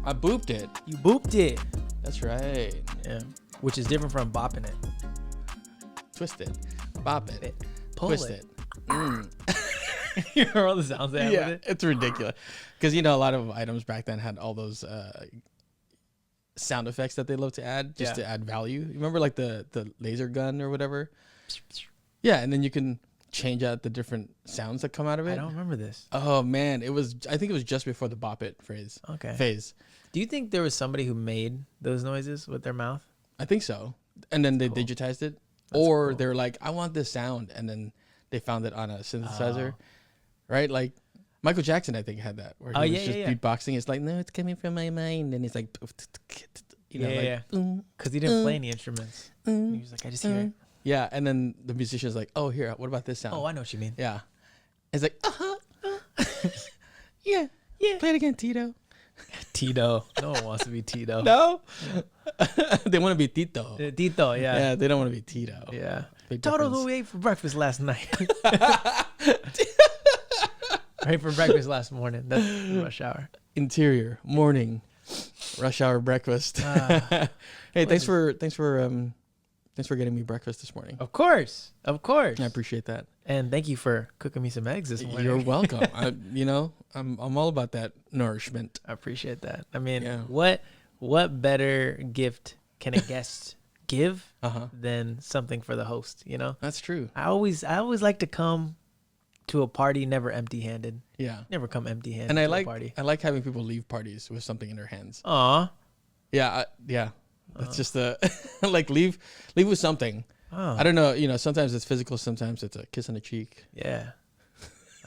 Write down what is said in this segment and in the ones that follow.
I booped it. You booped it. That's right. Yeah. Which is different from bopping it. Twist it. Bop it. Pull Twist it. it. You hear all the sounds they have with it? It's ridiculous. Because, you know, a lot of items back then had all those sound effects that they love to add just to add value. You remember like the laser gun or whatever? Yeah, and then you can change out the different sounds that come out of it. I don't remember this. Oh, man. I think it was just before the bop it phase. Phase. Do you think there was somebody who made those noises with their mouth? I think so. And then they digitized it. Or they were like, I want this sound. And then they found it on a synthesizer. Right? Like Michael Jackson, I think, had that. Where he was just beatboxing. It's like, no, it's coming from my mind. And he's like, you know, because he didn't play any instruments. He was like, I just hear it. Yeah. And then the musician's like, oh, here, what about this sound? Oh, I know what you mean. Yeah. It's like, yeah. Play it again, Tito. Tito. No one wants to be Tito. No? They want to be Tito. Tito, yeah. Yeah, they don't want to be Tito. Yeah. Big Toto, difference. who we ate for breakfast last night. Right for breakfast last morning. That's rush hour. Interior, morning, rush hour breakfast. Hey, thanks for getting me breakfast this morning. Of course. I appreciate that. And thank you for cooking me some eggs this morning. You're welcome. I'm all about that nourishment. I appreciate that. I mean, what better gift can a guest give than something for the host, you know? That's true. I always like to come to a party never empty-handed. Yeah. Never come empty-handed and to a party. I like having people leave parties with something in their hands. Aw. Yeah, That's just like leave with something. I don't know, you know, sometimes it's physical, sometimes it's a kiss on the cheek. Yeah.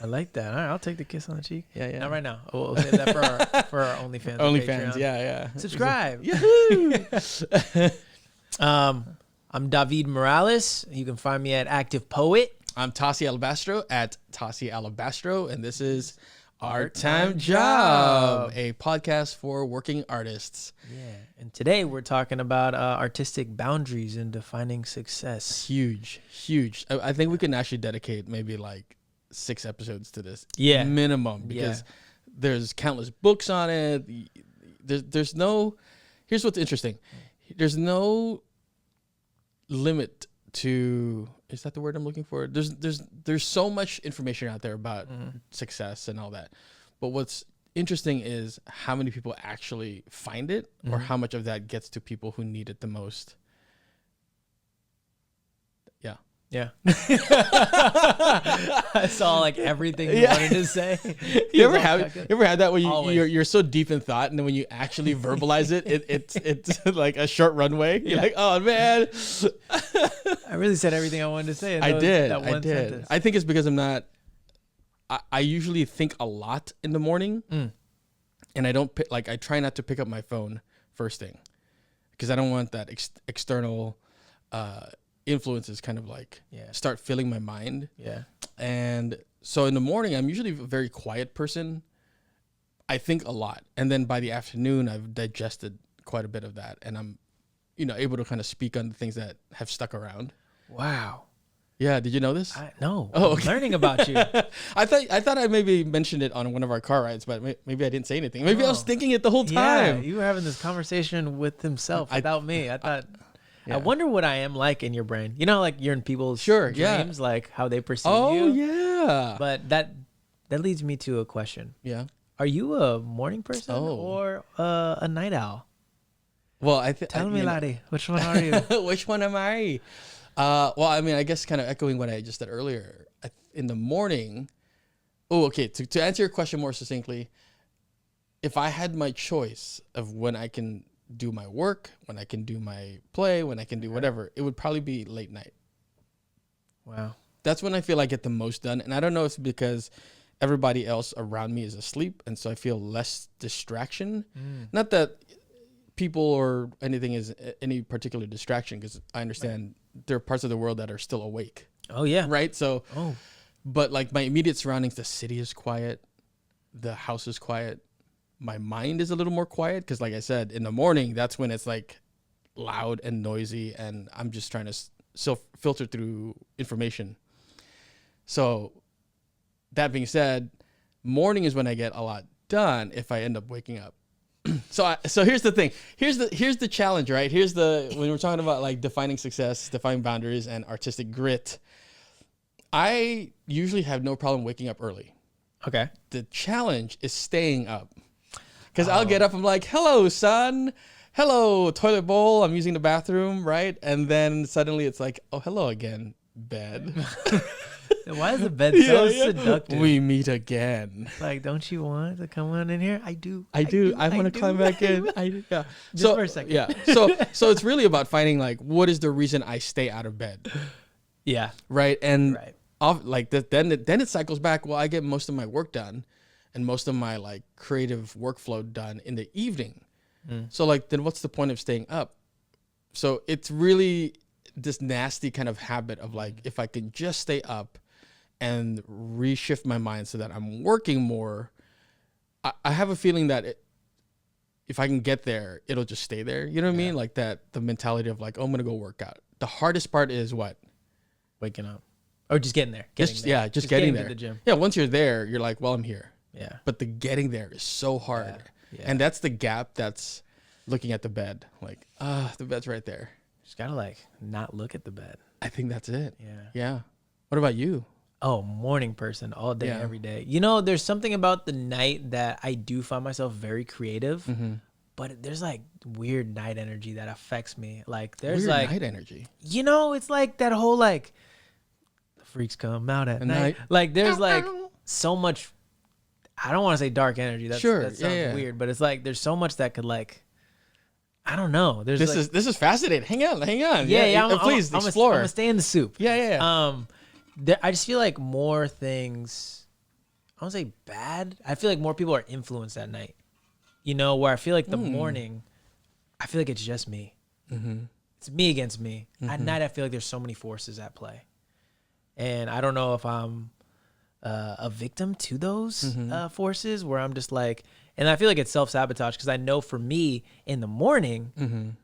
I like that. All right, I'll take the kiss on the cheek. Yeah. Not right now. We'll save that for our OnlyFans. OnlyFans, yeah. Subscribe. Yahoo! I'm Davied Morales. You can find me at Active Poet. I'm Tasi Alabastro at Tasi Alabastro, and this is Art Time Job, a podcast for working artists. Yeah, and today we're talking about artistic boundaries and defining success. Huge. I think we can actually dedicate maybe like 6 episodes to this. Yeah. Minimum, because there's countless books on it. There's no, here's what's interesting. There's no limit to, is that the word I'm looking for? There's so much information out there about success and all that. But what's interesting is how many people actually find it or how much of that gets to people who need it the most. Yeah. I saw like everything you wanted to say. You ever had that when you're so deep in thought, and then when you actually verbalize it's like a short runway. You're like, oh man. I really said everything I wanted to say. I did. Sentence. I think it's because I'm not. I usually think a lot in the morning, and I don't I try not to pick up my phone first thing, because I don't want that external influences kind of like start filling my mind. Yeah. And so in the morning, I'm usually a very quiet person. I think a lot. And then by the afternoon, I've digested quite a bit of that. And I'm, able to kind of speak on the things that have stuck around. Wow. Yeah. Did you know this? No. Oh, okay. I'm learning about you. I thought I maybe mentioned it on one of our car rides, but maybe I didn't say anything. Maybe I was thinking it the whole time. Yeah, you were having this conversation with himself without me. I thought... Yeah. I wonder what I am like in your brain. You know, like you're in people's dreams, like how they perceive you. Oh, yeah. But that leads me to a question. Yeah. Are you a morning person or a night owl? Well, Tell me, laddie, which one are you? Which one am I? Well, I mean, I guess kind of echoing what I just said earlier. In the morning, to answer your question more succinctly, if I had my choice of when I can do my work, when I can do my play, when I can do whatever, it would probably be late night. Wow. That's when I feel I get the most done. And I don't know if it's because everybody else around me is asleep, and so I feel less distraction. Not that people or anything is any particular distraction, because I understand there are parts of the world that are still awake. Oh, yeah. Right? So, but like my immediate surroundings, the city is quiet, the house is quiet. My mind is a little more quiet because, like I said, in the morning, that's when it's like loud and noisy, and I'm just trying to still filter through information. So that being said, morning is when I get a lot done if I end up waking up. So here's the thing. Here's the challenge, right? When we're talking about like defining success, defining boundaries, and artistic grit. I usually have no problem waking up early. Okay. The challenge is staying up. Because I'll get up, I'm like, hello, sun. Hello, toilet bowl. I'm using the bathroom, right? And then suddenly it's like, oh, hello again, bed. Why is the bed so seductive? We meet again. Like, don't you want to come on in here? I do. I want to climb back in. I do. Yeah. Just for a second. Yeah. So it's really about finding like, what is the reason I stay out of bed? Yeah. Right. And then it cycles back. Well, I get most of my work done and most of my like creative workflow done in the evening. So like, then what's the point of staying up? So it's really this nasty kind of habit of like, if I can just stay up and reshift my mind so that I'm working more, I have a feeling that if I can get there, it'll just stay there. You know what I mean? Like the mentality of like, oh, I'm going to go work out. The hardest part is what? Waking up. Or just getting there. Just getting there. To the gym. Yeah, once you're there, you're like, well, I'm here. Yeah. But the getting there is so hard. Yeah. And that's the gap that's looking at the bed. Like, the bed's right there. Just got to like not look at the bed. I think that's it. Yeah. Yeah. What about you? Oh, morning person all day, every day. You know, there's something about the night that I do find myself very creative, but there's like weird night energy that affects me. Like there's weird like night energy. You know, it's like that whole like the freaks come out at night. Like there's like so much. I don't want to say dark energy. That sounds weird, but it's like there's so much that could like. I don't know. There's this is fascinating. Hang on. Please explore. I'm gonna stay in the soup. Yeah. I just feel like more things. I don't say bad. I feel like more people are influenced at night. You know, where I feel like the morning, I feel like it's just me. It's me against me. At night, I feel like there's so many forces at play, and I don't know if I'm a victim to those forces where I'm just like. And I feel like it's self-sabotage because I know for me in the morning,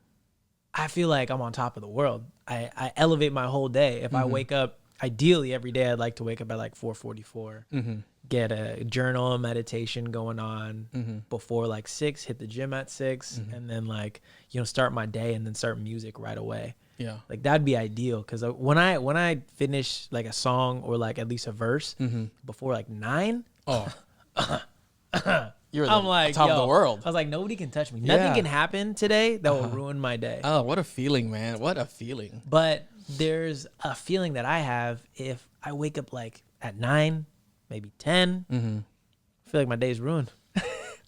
I feel like I'm on top of the world. I elevate my whole day. If I wake up, ideally every day, I'd like to wake up at like 4:44, get a journal and meditation going on before like 6, hit the gym at 6, and then like, start my day and then start music right away. Yeah. Like that'd be ideal because when I finish like a song or like at least a verse before like 9, I'm like, top of the world. I was like, nobody can touch me. Nothing can happen today that will ruin my day. Oh, what a feeling, man. What a feeling. But there's a feeling that I have if I wake up like at 9, maybe 10, I feel like my day's ruined.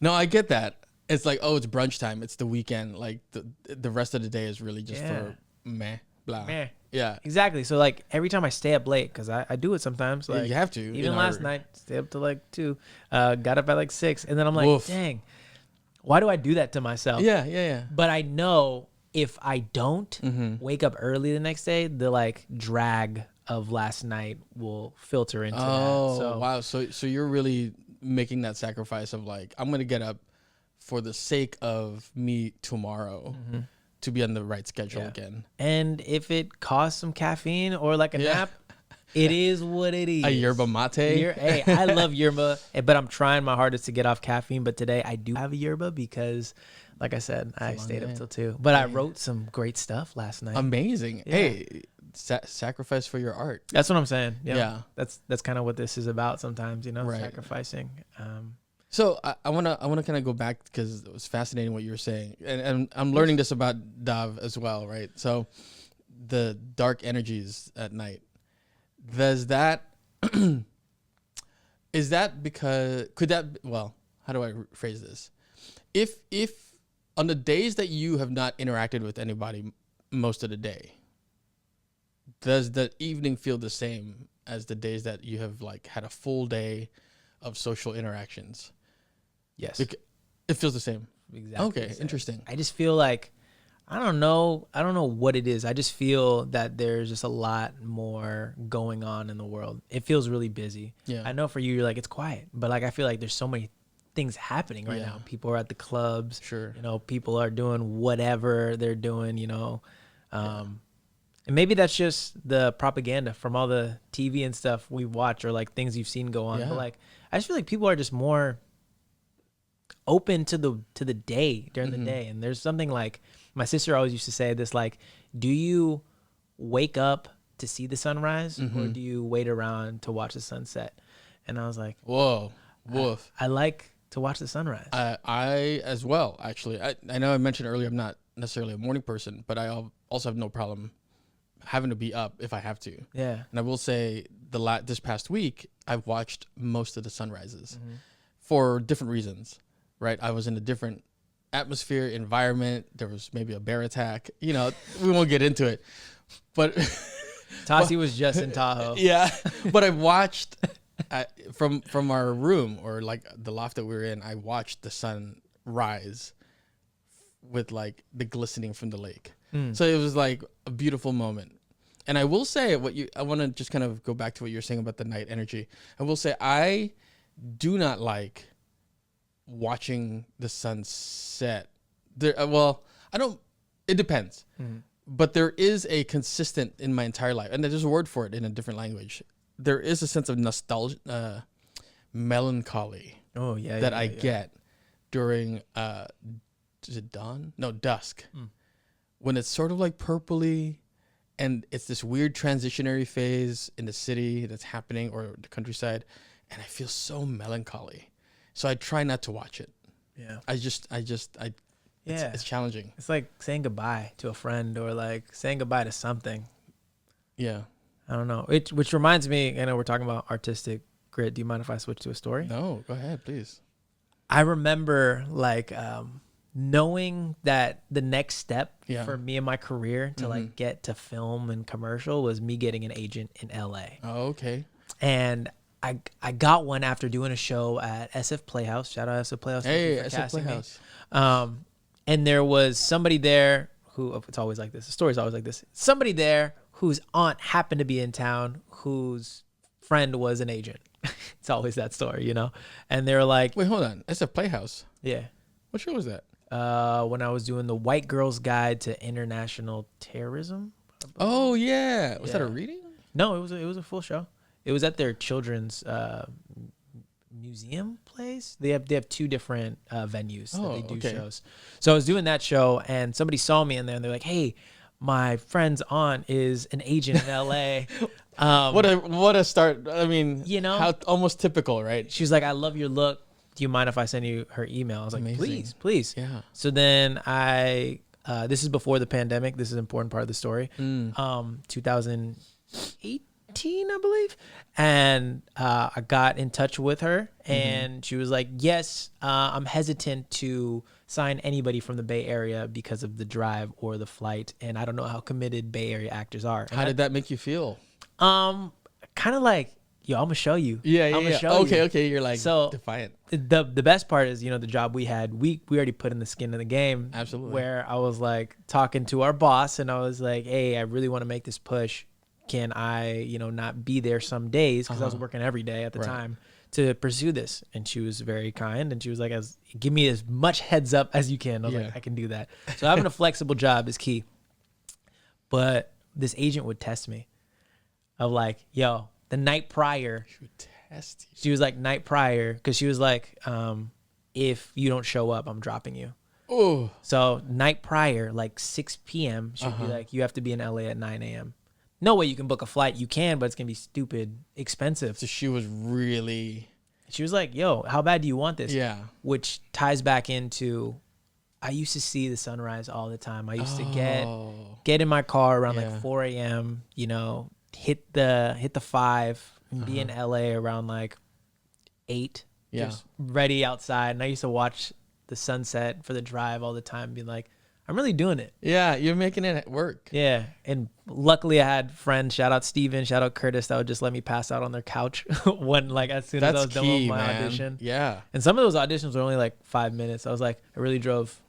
No, I get that. It's like, oh, it's brunch time. It's the weekend. Like the rest of the day is really just for meh, blah. Meh. Yeah. Exactly. So like every time I stay up late, because I do it sometimes. Like you have to. Even last night, stay up till like 2, got up at like 6, and then I'm like, dang, why do I do that to myself? Yeah. But I know if I don't wake up early the next day, the like drag of last night will filter into that. Oh, wow. So you're really making that sacrifice of like, I'm going to get up for the sake of me tomorrow. To be on the right schedule again. And if it costs some caffeine or like a nap, it is what it is. A yerba mate. Hey, I love yerba, but I'm trying my hardest to get off caffeine. But today I do have a yerba because, like I said, I stayed up till 2. But I wrote some great stuff last night. Amazing. Yeah. Hey, sacrifice for your art. That's what I'm saying. Yeah. That's kind of what this is about sometimes, sacrificing. So I wanna kind of go back because it was fascinating what you were saying, and I'm learning this about Dav as well, right? So the dark energies at night. Does that is that because how do I phrase this? If on the days that you have not interacted with anybody most of the day, does the evening feel the same as the days that you have like had a full day of social interactions? Yes. It feels the same. Exactly. Okay, interesting. I just feel like, I don't know what it is. I just feel that there's just a lot more going on in the world. It feels really busy. Yeah. I know for you, you're like, it's quiet. But like, I feel like there's so many things happening right now. People are at the clubs. Sure. People are doing whatever they're doing, And maybe that's just the propaganda from all the TV and stuff we watch or like things you've seen go on. But like, I just feel like people are just more open to the day during the day. And there's something like my sister always used to say this, like, do you wake up to see the sunrise or do you wait around to watch the sunset? And I was like, whoa, woof. I like to watch the sunrise. I as well, actually. I know I mentioned earlier I'm not necessarily a morning person, but I also have no problem having to be up if I have to. Yeah. And I will say this past week, I've watched most of the sunrises for different reasons, right? I was in a different atmosphere, environment. There was maybe a bear attack. You know, we won't get into it. But Tasi was just in Tahoe. Yeah. But I watched from our room, or like the loft that we were in, I watched the sun rise with like the glistening from the lake. So it was like a beautiful moment. And I will say I want to just kind of go back to what you're saying about the night energy. I will say I do not like watching the sun set. I don't, it depends. But there is a consistent in my entire life, and there's a word for it in a different language. There is a sense of nostalgia, melancholy. Oh yeah. That I get during, is it dawn? No, dusk. When it's sort of like purpley, and it's this weird transitionary phase in the city that's happening, or the countryside, and I feel so melancholy. So I try not to watch it. Yeah. Yeah. It's challenging. It's like saying goodbye to a friend, or like saying goodbye to something. Yeah. I don't know. Which reminds me, I know we're talking about artistic grit. Do you mind if I switch to a story? No, go ahead, please. I remember like knowing that the next step for me in my career to like get to film and commercial was me getting an agent in LA. Oh, okay. And I got one after doing a show at SF Playhouse. Shout out SF Playhouse. Hey, SF Playhouse. And there was somebody there who, it's always like this. The story's always like this. Somebody there whose aunt happened to be in town, whose friend was an agent. It's always that story, you know? And they were like, wait, hold on. SF Playhouse. Yeah. What show was that? When I was doing the White Girl's Guide to International Terrorism. Oh yeah. Was that a reading? No, it was a full show. It was at their children's museum place. They have two different venues that they do shows. So I was doing that show, and somebody saw me in there, and they're like, "Hey, my friend's aunt is an agent in LA." What a start. I mean, you know, how almost typical, right? She was like, "I love your look. Do you mind if I send you her email?" I was like, Amazing. Please. Yeah. So then this is before the pandemic. This is an important part of the story. 2018, I believe. And I got in touch with her, and she was like, yes, I'm hesitant to sign anybody from the Bay Area because of the drive or the flight. And I don't know how committed Bay Area actors are. How did that make you feel? Kind of like, yo, I'm gonna show you. Yeah. Okay. You're like so defiant. The best part is, you know, the job we had, we already put in the skin of the game. Absolutely. Where I was like talking to our boss, and I was like, hey, I really want to make this push. Can I, you know, not be there some days, because I was working every day at the time to pursue this? And she was very kind, and she was like, give me as much heads up as you can. I was like, I can do that. So having a flexible job is key. But this agent would test me of like, yo, the night prior, she would test you. She was like, night prior, because she was like, if you don't show up, I'm dropping you. Oh. So night prior, like 6 p.m., she'd be like, you have to be in LA at 9 a.m. No way you can book a flight. You can, but it's going to be stupid expensive. So she was really... She was like, yo, how bad do you want this? Yeah. Which ties back into, I used to see the sunrise all the time. I used to get in my car around like 4 a.m., you know, hit the 5 and be in LA around like 8. Just ready outside. And I used to watch the sunset for the drive all the time, being like, I'm really doing it. Yeah, you're making it work. Yeah. And luckily I had friends, shout out Steven, shout out Curtis, that would just let me pass out on their couch when, like, as soon as I was done with my audition. Yeah. And some of those auditions were only like 5 minutes. I was like, I really drove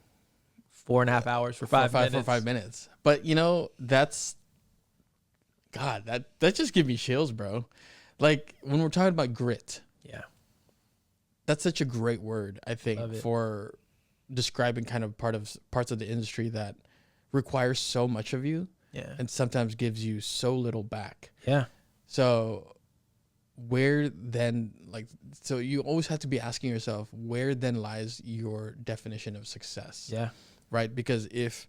4.5 hours for 5 minutes. For 5 minutes. But, you know, that just gives me chills, bro. Like, when we're talking about grit. Yeah. That's such a great word, I think, for describing kind of parts of the industry that requires so much of you, and sometimes gives you so little back. Yeah. So where then, like, so you always have to be asking yourself, where then lies your definition of success? Yeah. Right? Because if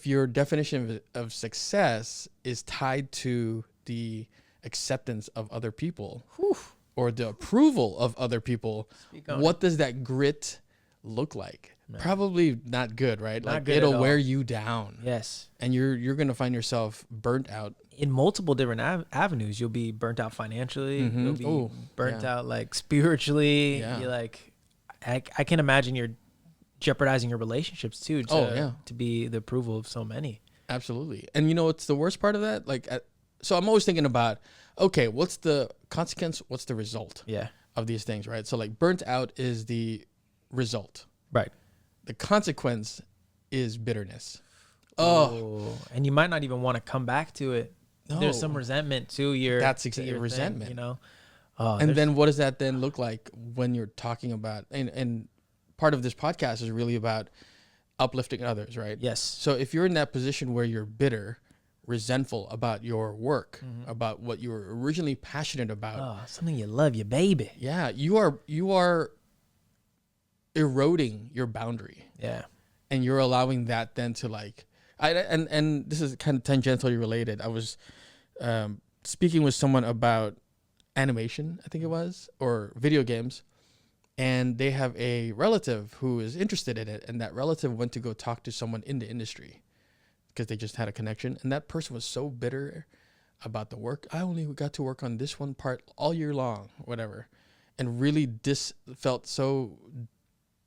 your definition of success is tied to the acceptance of other people, Whew. or the approval of other people, what does that grit look like? Man. Probably not good, right? Not Like, good it'll at wear all. you down. Yes. And you're going to find yourself burnt out. In multiple different avenues. You'll be burnt out financially. You'll be burnt out like spiritually. Yeah. You're like, I can imagine you're jeopardizing your relationships too to be the approval of so many. Absolutely. And you know what's the worst part of that? Like, so I'm always thinking about, okay, what's the consequence? What's the result of these things, right? So like burnt out is the result. Right. The consequence is bitterness. Oh, and you might not even want to come back to it. No. There's some resentment to your. That's exactly resentment. Thing, you know. Oh, and then what does that then look like when you're talking about, and part of this podcast is really about uplifting others, right? Yes. So if you're in that position where you're bitter, resentful about your work, about what you were originally passionate about, something you love, your baby. Yeah, you are eroding your boundary. Yeah. And you're allowing that then to like, and this is kind of tangentially related. I was speaking with someone about animation, I think it was, or video games, and they have a relative who is interested in it, and that relative went to go talk to someone in the industry because they just had a connection, and that person was so bitter about the work. I only got to work on this one part all year long, whatever, and really felt so,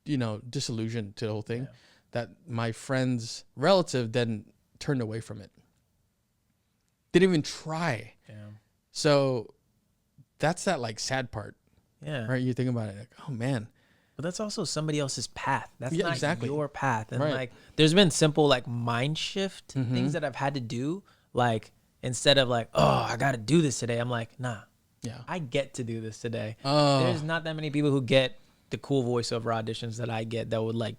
disillusioned to the whole thing that my friend's relative then turned away from it. Didn't even try. Damn. So that's that like sad part. Yeah. Right. You think about it like, oh man. But that's also somebody else's path. That's not exactly your path. And right. like, there's been simple like mind shift things that I've had to do. Like instead of like, oh, I got to do this today. I'm like, nah, I get to do this today. There's not that many people who get the cool voiceover auditions that I get that would like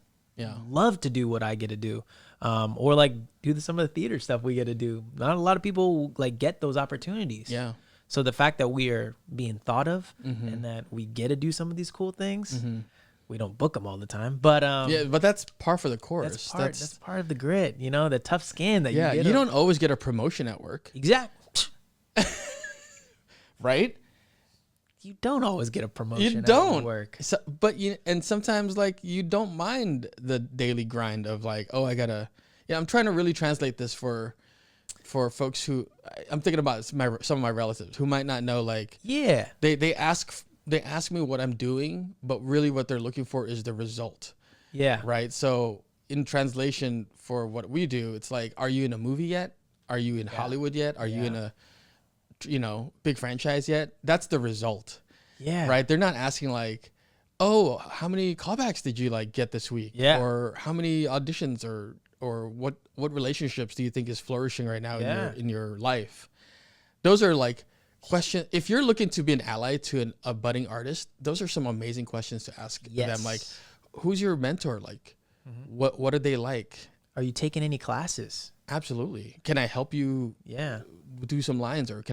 love to do what I get to do. Or like do some of the theater stuff we get to do. Not a lot of people like get those opportunities. Yeah. So the fact that we are being thought of and that we get to do some of these cool things, we don't book them all the time, but but that's par for the course. That's part of the grit, the tough skin that you get. You don't always get a promotion at work. Exactly. Right? You don't always get a promotion. You don't at work. So, and sometimes like you don't mind the daily grind of like, oh, I gotta. Yeah, I'm trying to really translate this for folks who I'm thinking about some of my relatives who might not know. Like, they ask me what I'm doing, but really what they're looking for is the result. Yeah. Right. So in translation for what we do, it's like, are you in a movie yet? Are you in Hollywood yet? Are you in a big franchise yet? That's the result. Yeah. Right. They're not asking like, oh, how many callbacks did you like get this week? Yeah. Or how many auditions or what relationships do you think is flourishing right now in your life? Those are like questions. If you're looking to be an ally to a budding artist, those are some amazing questions to ask them. Like, who's your mentor? Like, what are they like? Are you taking any classes? Absolutely. Can I help you? Do some lines, or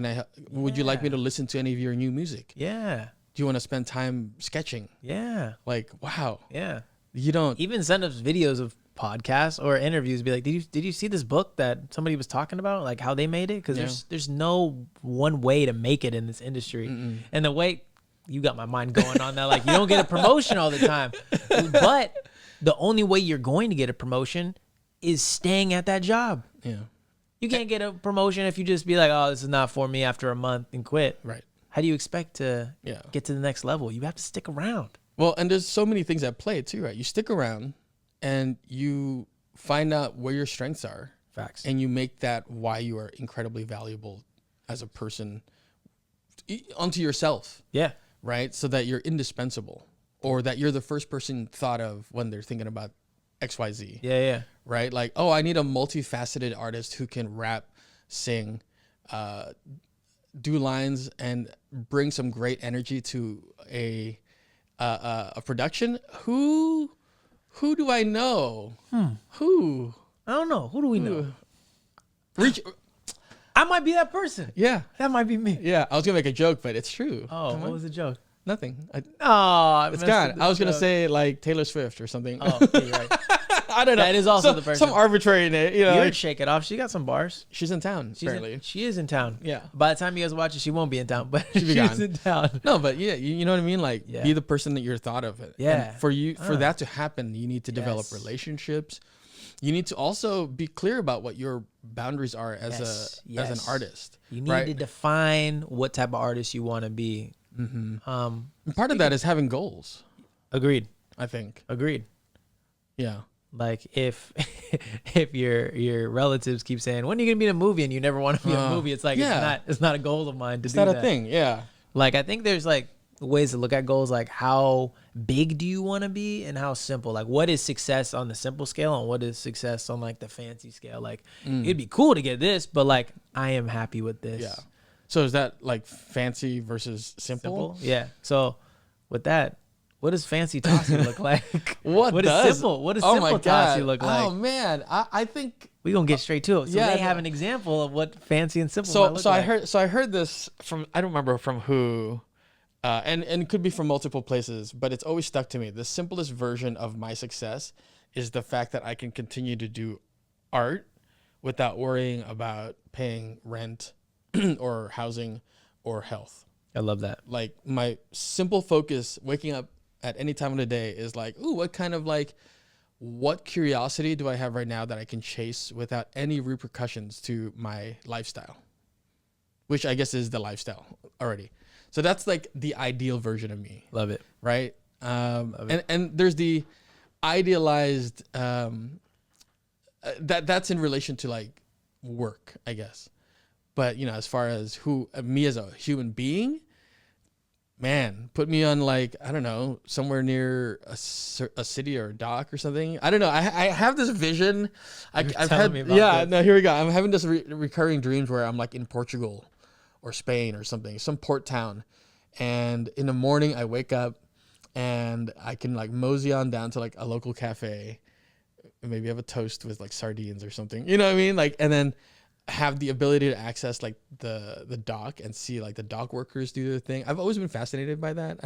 would you like me to listen to any of your new music? Yeah. Do you want to spend time sketching? Yeah. Like, wow. Yeah. You don't even send us videos of podcasts or interviews. Be like, did you see this book that somebody was talking about? Like how they made it? Because there's no one way to make it in this industry. And the way you got my mind going on that, like you don't get a promotion all the time, but the only way you're going to get a promotion is staying at that job. Yeah. You can't get a promotion if you just be like, oh, this is not for me after a month and quit. Right. How do you expect to get to the next level? You have to stick around. Well, and there's so many things at play too, right? You stick around and you find out where your strengths are. Facts. And you make that why you are incredibly valuable as a person onto yourself. Yeah. Right? So that you're indispensable, or that you're the first person thought of when they're thinking about XYZ. Yeah. Right? Like, oh, I need a multifaceted artist who can rap, sing, do lines, and bring some great energy to a production. Who do I know? Who? I don't know. Who do we know? I might be that person. Yeah. That might be me. Yeah. I was gonna make a joke, but it's true. Oh, what was the joke? Nothing. Oh, It's gone. I was gonna say like Taylor Swift or something. Oh, you're right. I don't know. That is also the person. Some arbitrary name. You know, You like, would shake it off. She got some bars. she's in town. Apparently. She is in town. Yeah. By the time you guys watch it, she won't be in town, but she's gone. in town. No, but yeah, you know what I mean. Like, Yeah. be the person that you're thought of. Yeah. And for that to happen, you need to develop Yes. relationships. You need to also be clear about what your boundaries are as Yes. as an artist. You need right? to define what type of artist you want to be. And part of that is having goals. Agreed. I think. Agreed. Yeah. Like if your relatives keep saying, when are you gonna be in a movie, and you never want to be in a movie, it's like it's not a goal of mine to It's do not that. a thing. Yeah. Like I think there's like ways to look at goals, like how big do you want to be and how simple. Like what is success on the simple scale and what is success on like the fancy scale. Like it'd be cool to get this, but like I am happy with this. Yeah. So is that like fancy versus simple? Yeah. So with that, what does fancy Tasi look like? What is does simple? What does oh simple my God. Tasi look like? Oh man, I think We gonna get straight to it. So Yeah, they have an example of what fancy and simple. might so. look So like. I heard this from, I don't remember from who, and it could be from multiple places, but it's always stuck to me. The simplest version of my success is the fact that I can continue to do art without worrying about paying rent or housing or health. I love that. Like my simple focus waking up at any time of the day is like, ooh, what curiosity do I have right now that I can chase without any repercussions to my lifestyle, which I guess is the lifestyle already. So that's like the ideal version of me. Love it. Right. And there's the idealized, that's in relation to like work, I guess. But you know, as far as me as a human being, man, put me on like, I don't know, somewhere near a city or a dock or something. I don't know. I have this vision. I've had, me about yeah, this. no, here we go. I'm having this recurring dreams where I'm like in Portugal or Spain or something, some port town. And in the morning I wake up and I can like mosey on down to like a local cafe, maybe have a toast with like sardines or something, you know what I mean? Like, and then have the ability to access like the dock and see like the dock workers do their thing. I've always been fascinated by that.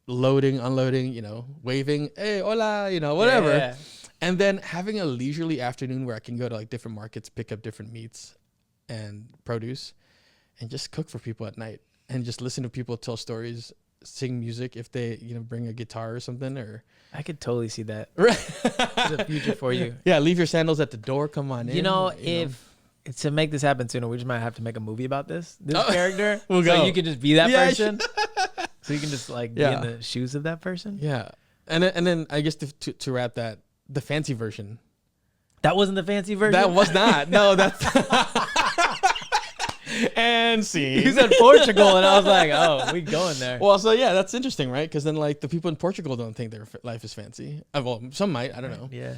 Loading, unloading, you know, waving, hey, hola, you know, whatever. Yeah. And then having a leisurely afternoon where I can go to like different markets, pick up different meats and produce and just cook for people at night and just listen to people tell stories, sing music if they, you know, bring a guitar or something. Or I could totally see that. right. The future for you. Yeah, leave your sandals at the door, come on in. You know, to make this happen sooner, we just might have to make a movie about this character. We'll so go. you can just be that Yeah, person. So you can just like be in the shoes of that person. Yeah. And then I guess to wrap that, the fancy version. That wasn't the fancy version? That was not. No, that's and see. You said Portugal, and I was like, oh, we going there. Well, so yeah, that's interesting, right? Because then like the people in Portugal don't think their life is fancy. Well, some might. I don't know. Yeah.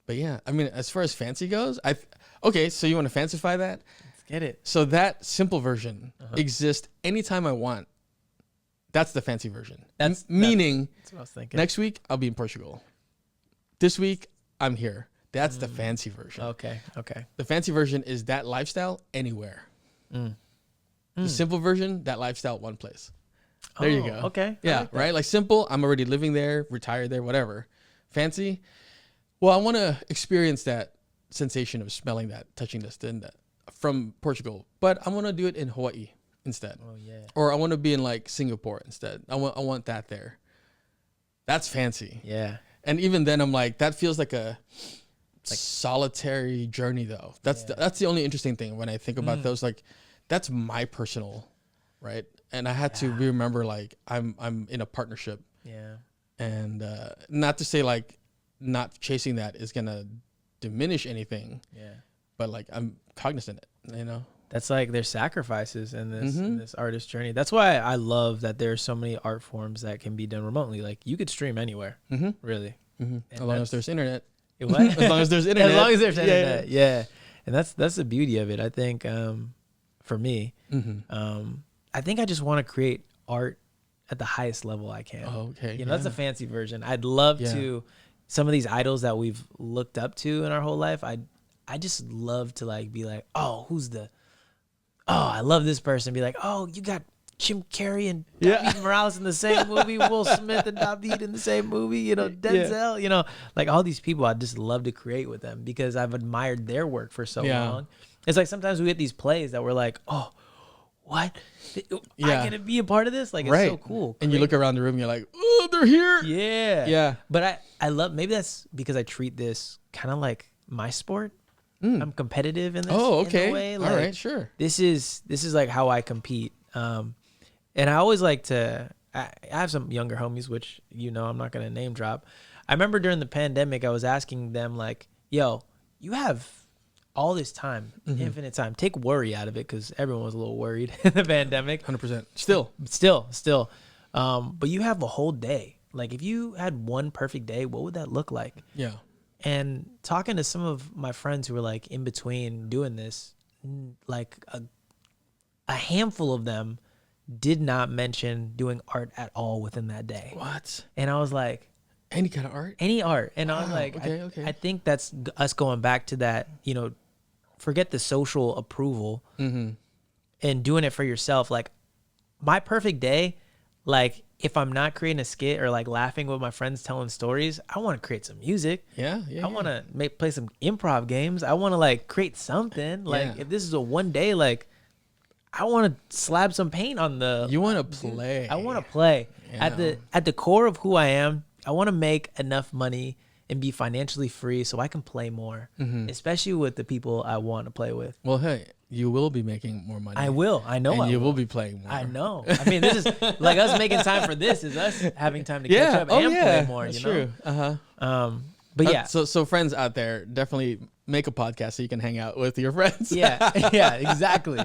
But yeah, I mean, as far as fancy goes, okay. So you want to fancify that? Let's get it. So that simple version exists anytime I want. That's the fancy version. Meaning That's what I was thinking. next week I'll be in Portugal. This week I'm here. That's the fancy version. Okay. The fancy version is that lifestyle anywhere. The simple version, that lifestyle one place. There you go. Okay. Yeah, like right? Like simple, I'm already living there, retired there, whatever. Fancy, well, I want to experience that sensation of smelling that, touching this, and that from Portugal, but I want to do it in Hawaii instead. Oh yeah. Or I want to be in like Singapore instead. I want that there. That's fancy. Yeah. And even then I'm like, that feels like a solitary journey though. That's the only interesting thing when I think about those, like that's my personal, right? And I had to remember like I'm in a partnership. Yeah. And not to say like not chasing that is gonna diminish anything. Yeah. But like I'm cognizant, you know. That's like there's sacrifices in this artist journey. That's why I love that there's so many art forms that can be done remotely. Like you could stream anywhere, really. As long as there's internet. What? As long as there's internet. As long as there's internet, yeah. And that's the beauty of it. I think for me, I think I just want to create art at the highest level I can. Oh, okay. You know, that's a fancy version. I'd love to, some of these idols that we've looked up to in our whole life, I just love to like be like, oh, I love this person. Be like, oh, you got Jim Carrey and Davied Morales in the same movie, Will Smith and Davied in the same movie, you know, Denzel, you know, like all these people I just love to create with them because I've admired their work for so long. It's like sometimes we get these plays that we're like, oh, what? I get to be a part of this? Like, it's so cool. And you look around the room and you're like, oh, they're here. Yeah. Yeah. But I love, maybe that's because I treat this kind of like my sport. I'm competitive in this. Oh, okay. In a way. Like, all right, sure. This is like how I compete. And I always like to, I have some younger homies, which, you know, I'm not going to name drop. I remember during the pandemic, I was asking them like, yo, you have all this time, infinite time. Take worry out of it because everyone was a little worried in the pandemic. 100%. Still. But you have a whole day. Like if you had one perfect day, what would that look like? Yeah. And talking to some of my friends who were like in between doing this, like a handful of them did not mention doing art at all within that day. What? And I was like, any kind of art? Any art. And I was like, okay. I think that's us going back to that, you know, forget the social approval and doing it for yourself. Like my perfect day, like if I'm not creating a skit or like laughing with my friends telling stories, I want to create some music. Yeah. I want to play some improv games. I want to like create something. Like if this is a one day, like I want to slap some paint on the. You want to play. I want to play. Yeah. At the core of who I am, I want to make enough money and be financially free so I can play more, especially with the people I want to play with. Well, hey, you will be making more money. I will. I know. And you will be playing more. I know. I mean, this is like us making time for this is us having time to catch up and play more. That's you know? True. But yeah. So friends out there, definitely make a podcast so you can hang out with your friends. Yeah, exactly.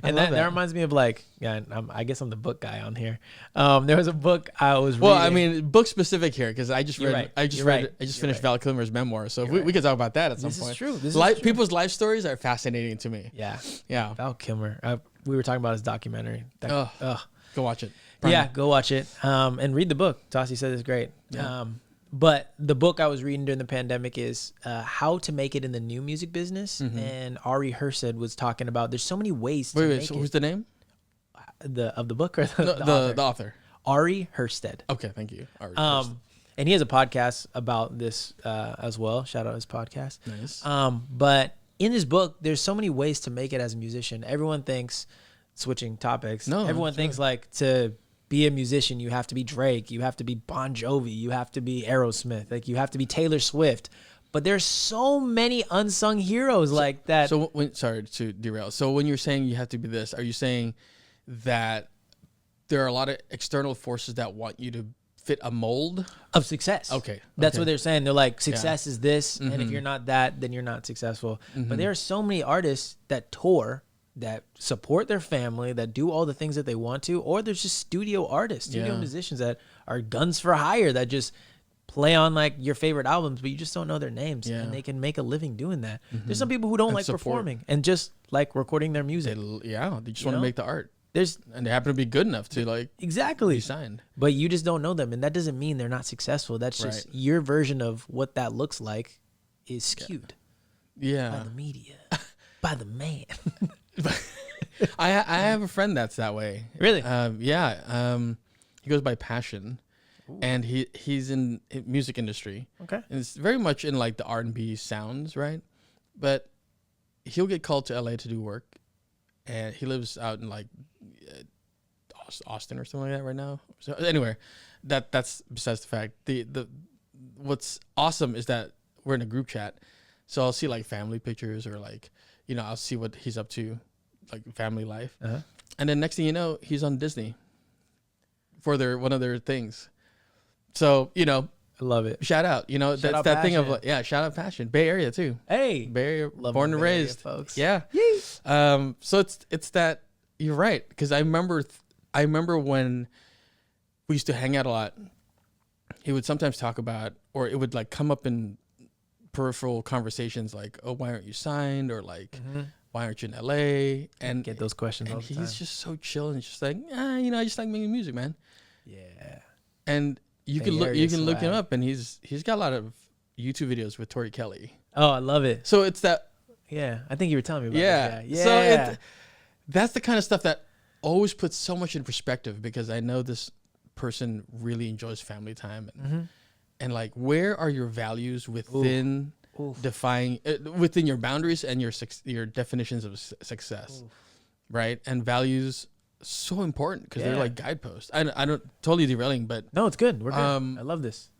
And that reminds me of like, I guess I'm the book guy on here. There was a book I was reading. Well, I mean, book specific here because I just finished Val Kilmer's memoir, so we could talk about that at some point. This is true. People's life stories are fascinating to me. Yeah. Val Kilmer. We were talking about his documentary. Go watch it. Yeah, go watch it. And read the book. Tasi said it's great. Yeah. But the book I was reading during the pandemic is How to Make It in the New Music Business. And Ari Hersed was talking about there's so many ways to make it. Who's the name? Of the book or the author? The author. Ari Hersted. Okay, thank you. Ari Hersted. And he has a podcast about this as well. Shout out his podcast. Nice. But in his book, there's so many ways to make it as a musician. Everyone thinks, switching topics, everyone thinks like to be a musician, you have to be Drake, you have to be Bon Jovi, you have to be Aerosmith, like you have to be Taylor Swift. But there's so many unsung heroes like that. So sorry to derail. So when you're saying you have to be this, are you saying that there are a lot of external forces that want you to fit a mold of success? Okay. That's what they're saying. They're like, success is this, and if you're not that, then you're not successful. But there are so many artists that tour, that support their family, that do all the things that they want to, or there's just studio artists, studio musicians that are guns for hire that just play on like your favorite albums, but you just don't know their names, and they can make a living doing that. There's some people who don't like performing and just like recording their music. They just want to make the art. And they happen to be good enough to like exactly be signed. But you just don't know them, and that doesn't mean they're not successful. That's just your version of what that looks like is skewed. By the media, by the man. I have a friend that's that way. Really? He goes by Passion. Ooh. And he's in music industry. Okay. And it's very much in like the R&B sounds, right? But he'll get called to LA to do work, and he lives out in like Austin or something like that right now. So anyway, that's besides the fact. The what's awesome is that we're in a group chat, so I'll see like family pictures or like, you know, I'll see what he's up to, like family life. And then next thing you know, he's on Disney for one of their things. So, you know, I love it. Shout out, you know, that's that thing of like, shout out Passion. Bay Area too. Hey, Bay Area, born and raised, folks. Yeah. So it's that you're right, because I remember when we used to hang out a lot. He would sometimes talk about, or it would like come up in peripheral conversations like, oh, why aren't you signed? Or like, why aren't you in LA? And get those questions all the time. He's just so chill and just like, you know, I just like making music, man. Yeah. And you can look him up, and he's got a lot of YouTube videos with Tori Kelly. Oh, I love it. So it's that. Yeah, I think you were telling me about Yeah. this. Yeah. So that's the kind of stuff that always puts so much in perspective, because I know this person really enjoys family time, and like, where are your values within defying within your boundaries and your definitions of success, right? And values so important, because they're like guideposts. I don't totally derailing, but no, it's good. We're good. I love this.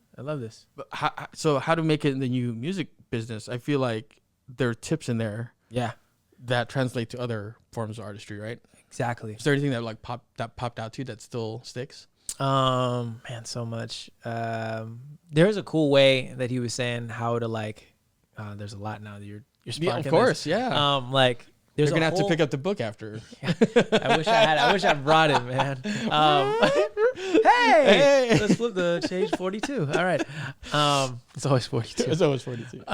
But how to make it in the new music business? I feel like there are tips in there. Yeah. That translate to other forms of artistry, right? Exactly. Is there anything that like popped out to you that still sticks? Man, so much. There's a cool way that he was saying how to like. There's a lot now that you're sparking. Yeah, of course, this. yeah. Like there's You're gonna have to pick up the book after. I wish I brought it, man. Hey, let's flip the page 42. All right. It's always 42. It's always 42.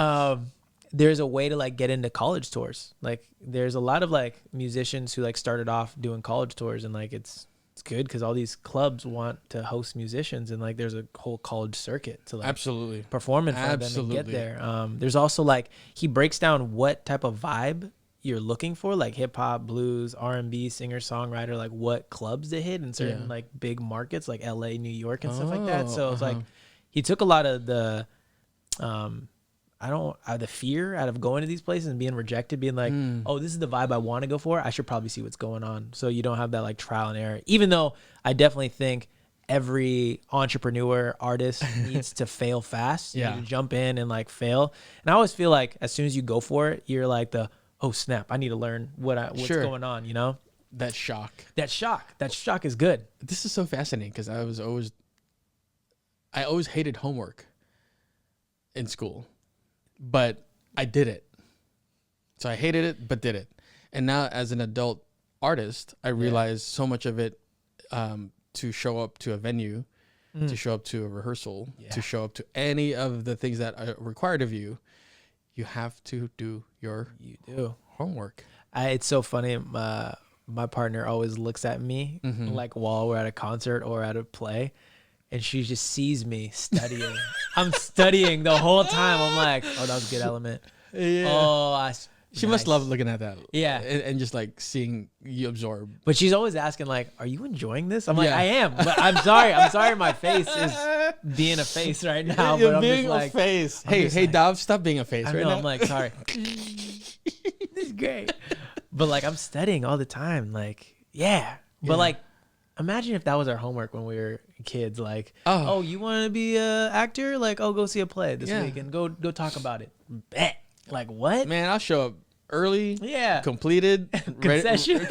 There's a way to like get into college tours. Like there's a lot of like musicians who like started off doing college tours, and like it's good because all these clubs want to host musicians, and like there's a whole college circuit to like absolutely perform in front of them and get there. There's also like he breaks down what type of vibe you're looking for, like hip hop, blues, R&B, singer, songwriter, like what clubs to hit in certain like big markets like LA, New York and stuff like that. So it's like he took a lot of the the fear out of going to these places and being rejected, being like, oh, this is the vibe I want to go for. I should probably see what's going on. So you don't have that like trial and error, even though I definitely think every entrepreneur artist needs to fail fast. You need to jump in and like fail. And I always feel like as soon as you go for it, you're like oh snap, I need to learn what's going on, you know? That shock is good. This is so fascinating, because I always hated homework in school, but I did it. So I hated it, but did it. And now as an adult artist, I realize so much of it, to show up to a venue, to show up to a rehearsal, to show up to any of the things that are required of you, you have to do your homework. It's so funny. My partner always looks at me like while we're at a concert or at a play, and she just sees me studying. I'm studying the whole time. I'm like, oh, that was a good element. Yeah. Oh, she must love looking at that. Yeah. And just like seeing you absorb. But she's always asking like, are you enjoying this? I'm like, I am, but I'm sorry. I'm sorry. My face is being a face right now. You're but I'm being just like, a face. Hey, Dav, stop being a face right now. I'm like, sorry. This is great. But like, I'm studying all the time. Like, but like, imagine if that was our homework when we were kids. Like, oh, you want to be an actor? Like, oh, go see a play this week and go talk about it. Bet. Like, what? Man, I'll show up early. Yeah. Completed. Concessions.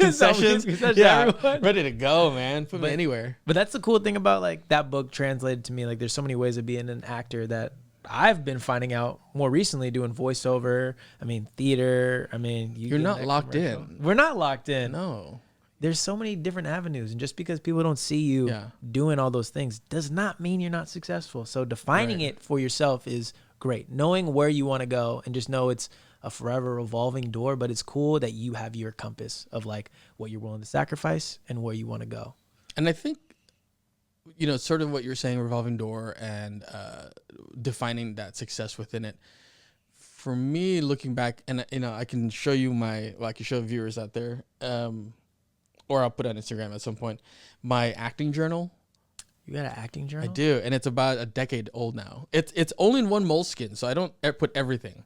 Yeah. Ready to go, man. Put me anywhere. But that's the cool thing about like that book translated to me. Like, there's so many ways of being an actor that I've been finding out more recently, doing voiceover. I mean, theater. I mean, you're not locked in. We're not locked in. No. There's so many different avenues, and just because people don't see you doing all those things does not mean you're not successful. So defining it for yourself is great. Knowing where you want to go, and just know it's a forever revolving door, but it's cool that you have your compass of like what you're willing to sacrifice and where you want to go. And I think, sort of what you're saying, revolving door, and defining that success within it. For me, looking back, and I can show you I can show viewers out there, or I'll put it on Instagram at some point, my acting journal. You got an acting journal? I do, and it's about a decade old now. It's only in one moleskin, so I don't put everything.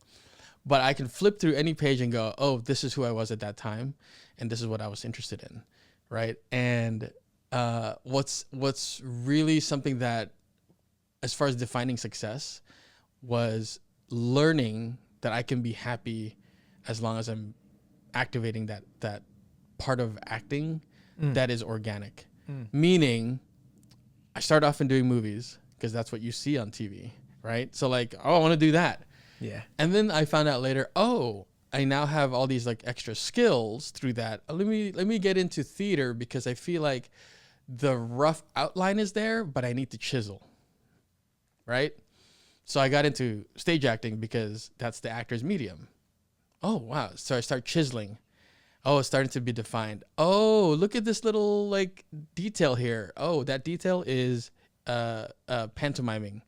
But I can flip through any page and go, oh, this is who I was at that time, and this is what I was interested in, right? And what's really something that, as far as defining success, was learning that I can be happy as long as I'm activating that part of acting that is organic. Meaning, I start off in doing movies because that's what you see on TV, right? So like, I want to do that. Yeah. And then I found out later, I now have all these like extra skills through that. Let me get into theater because I feel like the rough outline is there, but I need to chisel, right? So I got into stage acting because that's the actor's medium. Oh, wow. So I start chiseling. Oh, it's starting to be defined. Oh, look at this little like detail here. Oh, that detail is pantomiming.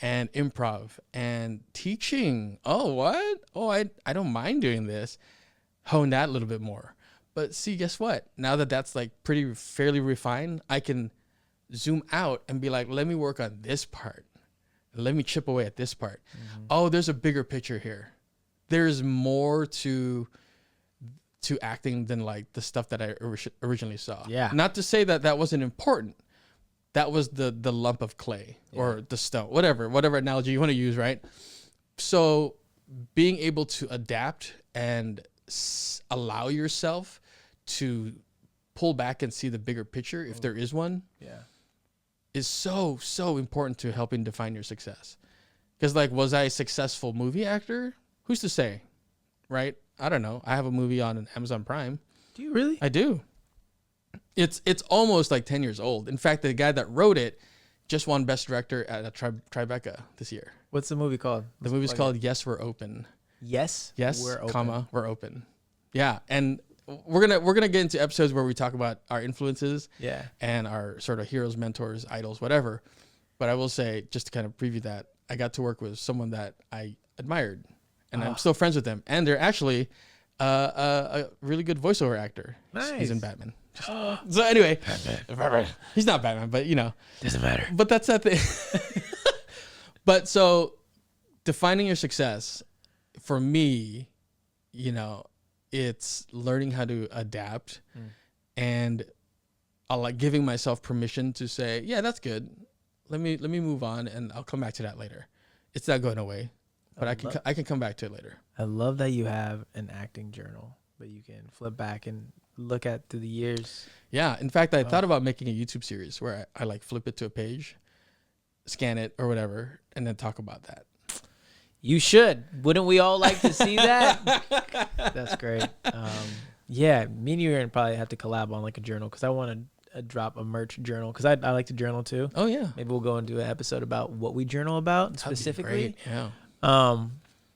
and improv and teaching. Oh, what? Oh, I don't mind doing this. Hone that a little bit more. But see, guess what? Now that that's like pretty fairly refined, I can zoom out and be like, let me work on this part. Let me chip away at this part. Oh, there's a bigger picture here. There's more to acting than like the stuff that I originally saw. Yeah. Not to say that that wasn't important. That was the lump of clay or the stone, whatever analogy you want to use, right? So being able to adapt and allow yourself to pull back and see the bigger picture, if there is one, is so important to helping define your success. Because like, was I a successful movie actor? Who's to say, right? I don't know. I have a movie on Amazon Prime. Do you really? I do. It's almost like 10 years old. In fact, the guy that wrote it just won Best Director at a Tribeca this year. What's the movie called? The movie's called Yes, We're Open. Yes, We're open. We're open. Yeah, and we're gonna get into episodes where we talk about our influences, and our sort of heroes, mentors, idols, whatever. But I will say, just to kind of preview that, I got to work with someone that I admired, and I'm still friends with them. And they're actually a really good voiceover actor. Nice. He's in Batman. So anyway, he's not Batman, but you know, doesn't matter. But that's that thing. But so defining your success for me, you know, it's learning how to adapt and like giving myself permission to say, yeah, that's good. Let me move on and I'll come back to that later. It's not going away, but I can come back to it later. I love that you have an acting journal that you can flip back and look at through the years. Yeah. In fact, I thought about making a YouTube series where I like flip it to a page, scan it or whatever, and then talk about that. You should. Wouldn't we all like to see that? That's great. Yeah, me and you are gonna probably have to collab on like a journal because I want to drop a merch journal because I like to journal too. Oh yeah. Maybe we'll go and do an episode about what we journal about specifically. Yeah.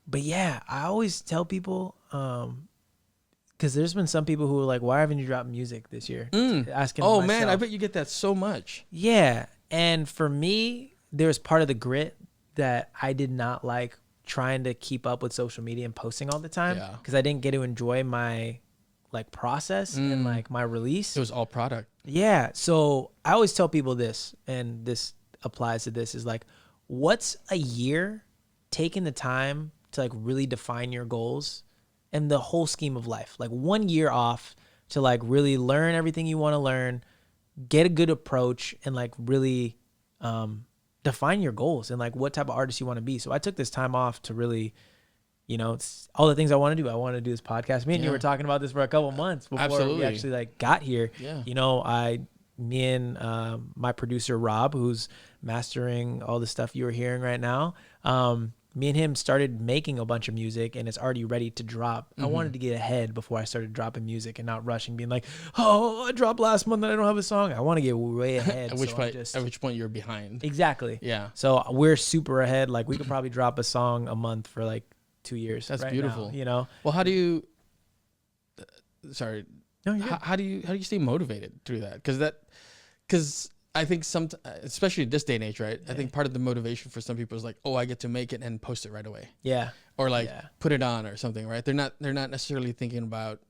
But yeah, I always tell people because there's been some people who are like, "Why haven't you dropped music this year?" Asking. Oh myself. man, I bet you get that so much. Yeah, and for me, there's part of the grit that I did not like trying to keep up with social media and posting all the time because I didn't get to enjoy my like process and like my release. It was all product. Yeah. So I always tell people this, and this applies to this, is like, what's a year taking the time to like really define your goals and the whole scheme of life? Like 1 year off to like really learn everything you want to learn, get a good approach, and like really define your goals and like what type of artist you want to be. So I took this time off to really, you know, it's all the things I want to do. I want to do this podcast. Me and you were talking about this for a couple months before we actually like got here. Yeah. You know, me and my producer Rob, who's mastering all the stuff you are hearing right now, me and him started making a bunch of music and it's already ready to drop. I wanted to get ahead before I started dropping music and not rushing, being like, oh, I dropped last month and I don't have a song. I want to get way ahead. At which point you're behind. Exactly. Yeah. So we're super ahead. Like we could probably drop a song a month for like 2 years. That's right beautiful. Now, you know? Well, how do you, No, how do you stay motivated through that? Because I think especially in this day and age, right? I think part of the motivation for some people is like, oh, I get to make it and post it right away. Yeah. Or like put it on or something, right? They're not necessarily thinking about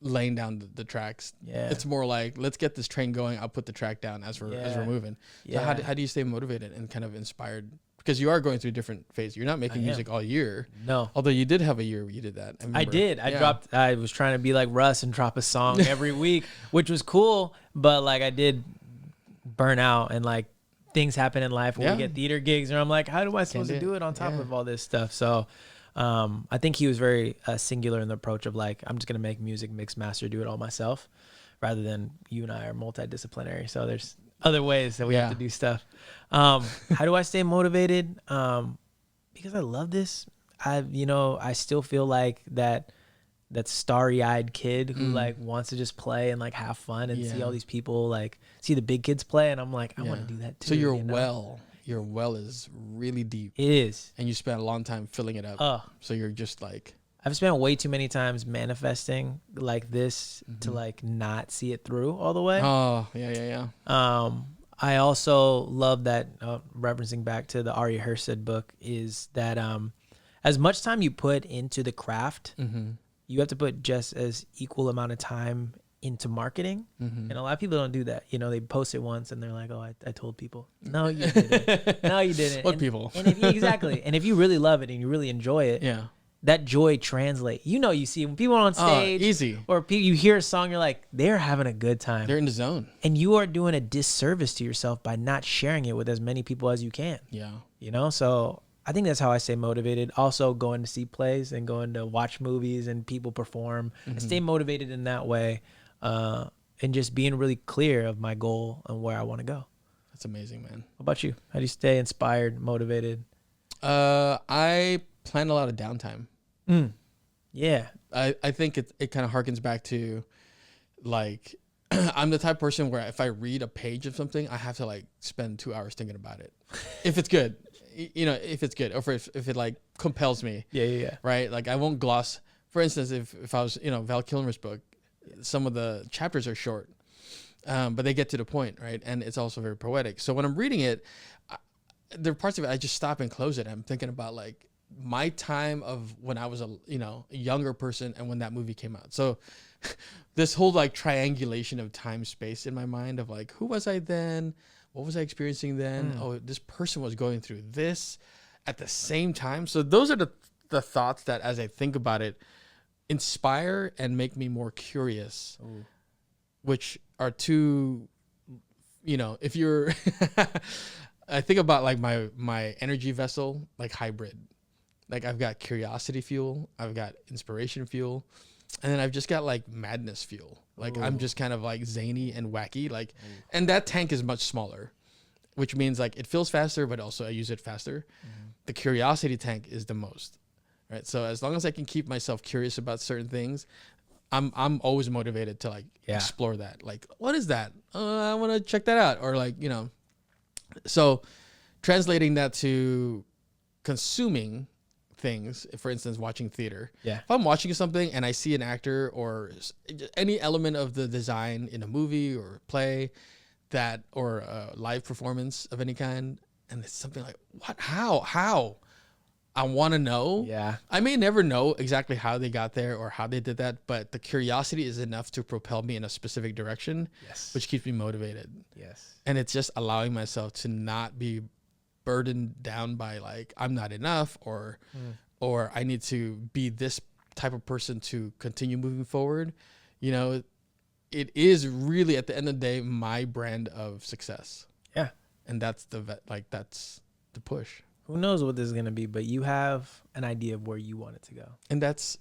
laying down the tracks. Yeah. It's more like, let's get this train going. I'll put the track down as we're moving. So how do you stay motivated and kind of inspired? Because you are going through different phases. You're not making music all year. No. Although you did have a year where you did that. I did. I was trying to be like Russ and drop a song every week, which was cool. But like I did burn out and like things happen in life when we get theater gigs and I'm like, how do I supposed to do it on top of all this stuff? So I think he was very singular in the approach of like, I'm just going to make music, mix, master, do it all myself, rather than you and I are multidisciplinary. So there's other ways that we have to do stuff. How do I stay motivated? Because I love this. I still feel like that starry-eyed kid who like wants to just play and like have fun and see all these people like see the big kids play, and I'm like, I want to do that too. So your well is really deep. It is. And you spent a long time filling it up. So you're just like, I've spent way too many times manifesting like this to like not see it through all the way. Oh, yeah. I also love that, referencing back to the Ari Hersed book, is that as much time you put into the craft, you have to put just as equal amount of time into marketing. And a lot of people don't do that. You know, they post it once and they're like, oh, I told people. No, you didn't. No, you didn't. What people? And exactly. And if you really love it and you really enjoy it, that joy translate. You know, you see when people are on stage, easy, or you hear a song, you're like, they're having a good time. They're in the zone. And you are doing a disservice to yourself by not sharing it with as many people as you can. Yeah. You know, so I think that's how I stay motivated. Also going to see plays and going to watch movies and people perform. I stay motivated in that way. And just being really clear of my goal and where I want to go. That's amazing, man. What about you? How do you stay inspired, motivated? I plan a lot of downtime. Yeah. I think it kind of harkens back to, like, I'm the type of person where if I read a page of something, I have to like spend 2 hours thinking about it. If it's good, you know, if it's good, or if it like compels me. Yeah. Right. Like I won't gloss. For instance, if I was, you know, Val Kilmer's book, some of the chapters are short, but they get to the point, right? And it's also very poetic. So when I'm reading it, there are parts of it I just stop and close it. I'm thinking about like my time of when I was a younger person and when that movie came out. So this whole like triangulation of time space in my mind of like, who was I then? What was I experiencing then? Oh, this person was going through this at the same time. So those are the thoughts that, as I think about it, inspire and make me more curious. Ooh. Which are two, you know, if you're, I think about like my energy vessel, like hybrid. Like I've got curiosity fuel, I've got inspiration fuel, and then I've just got like madness fuel. Like I'm just kind of like zany and wacky, like, and that tank is much smaller, which means like it fills faster, but also I use it faster. The curiosity tank is the most. Right. So as long as I can keep myself curious about certain things, I'm always motivated to like explore that. Like, what is that? I want to check that out. Or like, you know, so translating that to consuming things, for instance, watching theater. Yeah. If I'm watching something and I see an actor or any element of the design in a movie or play that, or a live performance of any kind, and it's something like, what, how? I want to know. Yeah. I may never know exactly how they got there or how they did that, but the curiosity is enough to propel me in a specific direction, which keeps me motivated. Yes. And it's just allowing myself to not be burdened down by like, I'm not enough or I need to be this type of person to continue moving forward. You know, it is really at the end of the day, my brand of success. Yeah. And that's that's the push. Who knows what this is going to be, but you have an idea of where you want it to go. And that's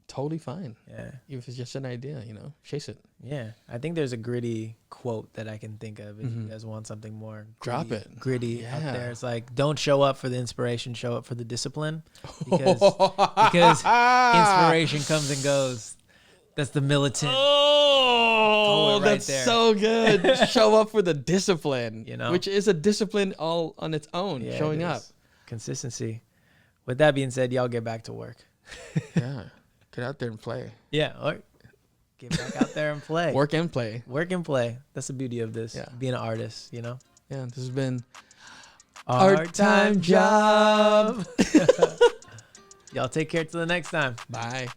totally fine. Yeah. If it's just an idea, you know, chase it. Yeah. I think there's a gritty quote that I can think of if you guys want something more gritty out there. It's like, don't show up for the inspiration, show up for the discipline. Because inspiration comes and goes. That's the militant. Oh, that's there. So good. Show up for the discipline, you know, which is a discipline all on its own. Yeah, showing up, consistency. With that being said, y'all get back to work. Yeah, get out there and play. Yeah, or get back out there and play. Work and play. Work and play. That's the beauty of this. Yeah. Being an artist, you know. Yeah, this has been our time job. Y'all take care till the next time. Bye.